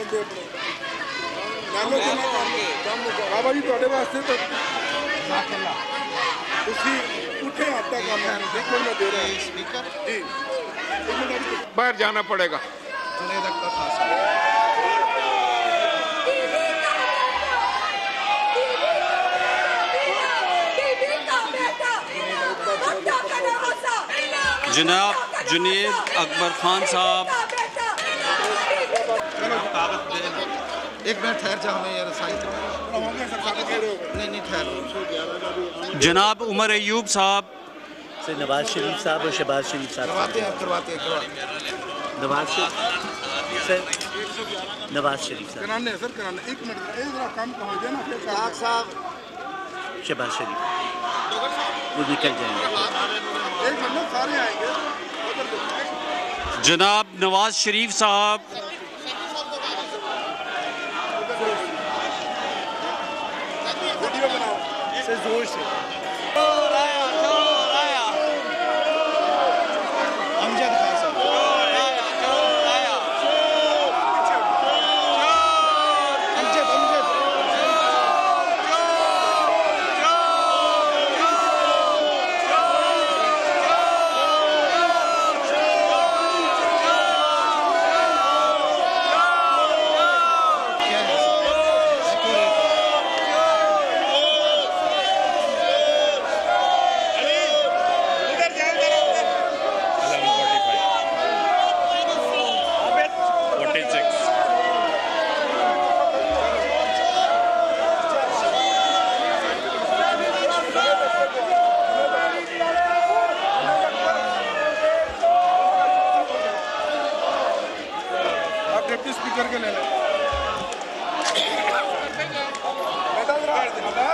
बंदे अपने नालो के ना बाबा जी ਤੁਹਾਡੇ ਵਾਸਤੇ तो उसी उठे आता काम है देखो मैं दे रहा हूं स्पीकर जी बाहर जाना पड़ेगा जनाब जुनेद अकबर खान साहब। एक मिनट ठहर जा हमें यार साइड नहीं ठहर। जनाब उमर अयूब साहब से नवाज शरीफ साहब और शहबाज शरीफ साहब करवाते हैं नवाज शरीफ साहब कराने सर कराने एक मिनट जरा काम हो जाए ना फिर साहब शहबाज शरीफ वो निकल जाएंगे। एक मिनट सारे आएंगे जनाब नवाज शरीफ साहब। वीडियो बनाओ जोर से